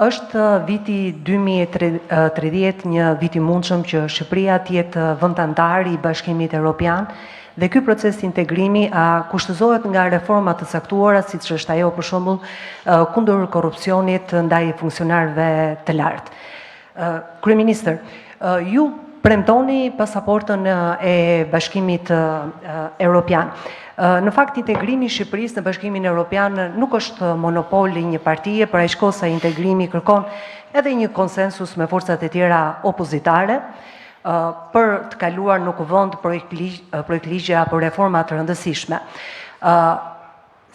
Është viti 2030 një vit I mundshëm që Shqipëria të jetë vend antar I Bashkimit Evropian dhe ky proces integrimi kushtëzohet nga reforma të caktuara siç është ajo për shembull kundër korrupsionit ndaj funksionarëve të lartë. Kryeministër, ju premtoni pasaportën e Bashkimit Evropian. Në fakt integrimi I Shqipërisë në Bashkimin Evropian nuk është monopol I një partie, për aq kohë sa integrimi kërkon edhe një konsensus me forcat e tjera opozitare për të kaluar në kuvend projekt ligje apo reforma të rëndësishme.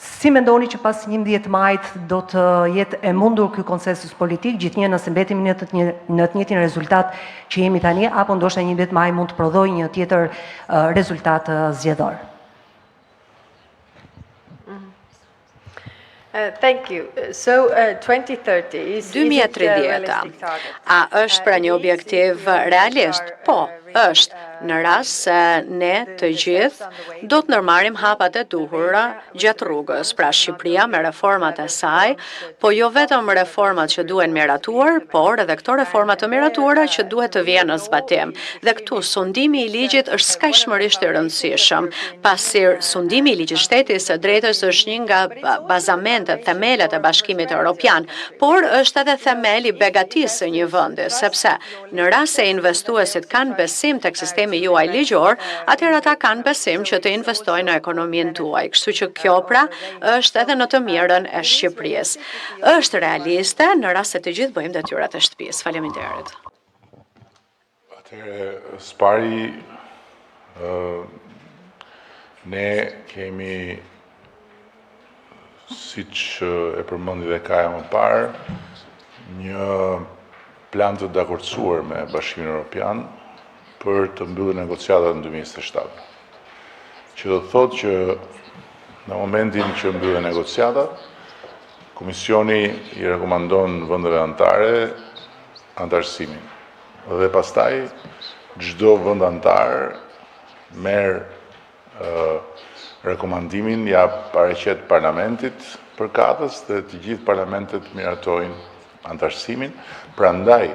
Si mendoni që pas 11 majit do të jetë e mundur ky konsensus politik, gjithnjë nëse mbetemi në të njëjtin rezultat që jemi tani, apo ndoshta 11 maj mund të prodhojë një tjetër rezultat zgjedhor? Thank you. So 2030 is 2030 a është pra një objektiv realist? Po, është në rast se ne të gjithë do të ndërmarrim hapat e duhura gjatë rrugës, pra Shqipëria me reformat e saj, po jo vetëm reformat që duhen miratuar, por edhe këto reformat të miratuara që duhet të vijnë në zbatim. Dhe këtu sundimi I ligjit është skajshmërisht I rëndësishëm, pasi sundimi I ligjit shtetit së drejtës është një nga bazamentet, themelet e Bashkimit Evropian, por është edhe themeli I begatisë së një vendi, sepse në rast se investuesit kanë besim tek sistemi juaj ligjor, atëherë ata kanë besim që të investojnë në ekonominë tuaj. Kështu që kjo pra është edhe në të mirën e Shqipërisë. Është realiste në rast se të gjithë bëjmë detyrat e shtëpisë. Faleminderit. Atëherë, spari ne kemi siç e përmendi dhe Kaja më parë, një plan të dakordsuar me Bashkimin Evropian për të mbyllur negociatat në 2027. Që do të thotë që në momentin që mbyllen negociatat, Komisioni I rekomandon vendeve anëtare antarësimin. Dhe pastaj çdo vend antar merr rekomandimin ja paraqet parlamentit përkatës dhe të gjithë parlamentet miratojnë antarësimin. Prandaj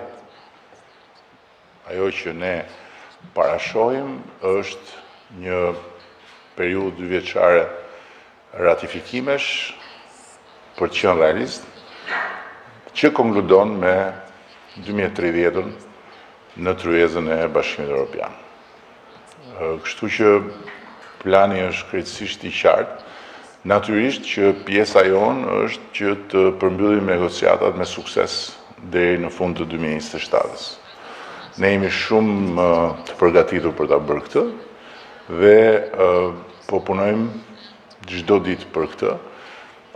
ajo që ne parashohim është një periudhë 2 vjeçare ratifikimesh për të qenë realist, që konkludon me 2030-ën në tryezën e Bashkimit Evropian. Kështu që plani është krejtësisht I qartë. Natyrisht që pjesa jonë është që të përmbyllim negociatat me sukses deri në fund të 2027-s. Ne jemi shumë të përgatitur për ta bërë këtë dhe po punojmë çdo ditë për këtë.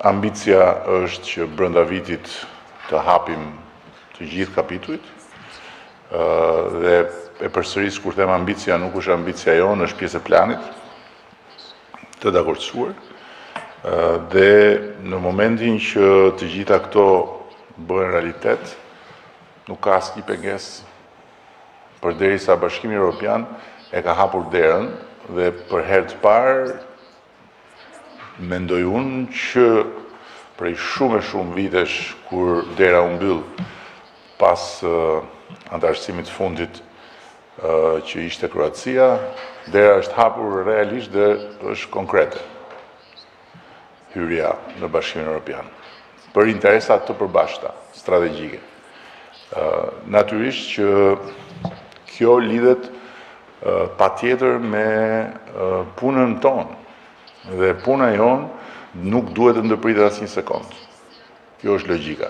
Ambicia është që brenda vitit të hapim të gjithë kapitujt dhe e përsëris kur them ambicia nuk është ambicia jonë, është pjesë e planit të dakordsuar. Dhe në momentin që të gjitha këto bëhen realitet, nuk ka asnjë pengesë përderisa Bashkimi Evropian e ka hapur derën dhe për herë të parë mendoj unë që prej shumë vitesh kur dera u mbyll pas antarësimit fundit që ishte Kroacia, dera është hapur realisht dhe është konkrete hyrja në Bashkimin Evropian për interesat të përbashkëta, strategjike. Natyrisht që kjo lidhet patjetër me punën tonë dhe puna jonë nuk duhet të ndërpritet asnjë sekond. Kjo është logjika.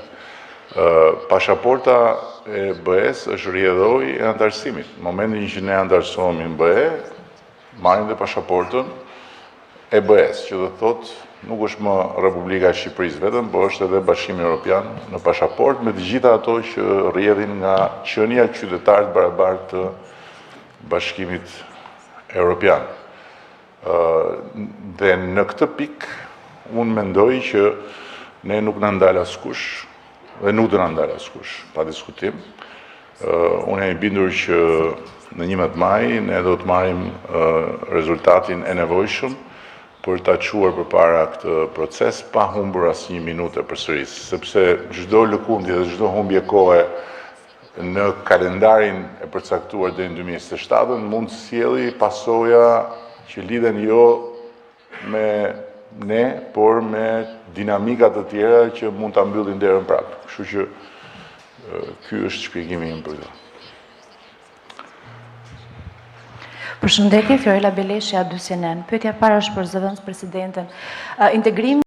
Pasaporta e BE-s është rrjedhoi e antarësimit. Në momentin që ne antarësohemi në BE, marrim dhe pasaportën e BE-s, që do të thotë nuk është më Republika e Shqipërisë vetëm, por është edhe Bashkimi Evropian në pasaportë me të gjitha ato që rrjedhin nga qenia qytetarë të barabartë të Bashkimit Evropian. Dhe në këtë pikë unë mendoj që ne nuk na ndal askush dhe nuk do na ndal askush, pa diskutim. Unë jam I bindur që në 11 maj ne do të marrim rezultatin e nevojshëm për ta quar përpara këtë proces pa humbur asnjë minutë përsëris, sepse çdo lëkundje dhe çdo humbje kohe në kalendarin e përcaktuar deri në 2027 mund të sjellë pasoja që lidhen jo me ne, por me dinamika të tjera që mund ta mbyllin derën prapë. Kështu që ky është shpjegimi im për këtë. Përshëndetje, Fiorella Beleshja, 2CNN. Pyetja para është për zëvendës presidenten. Integrimi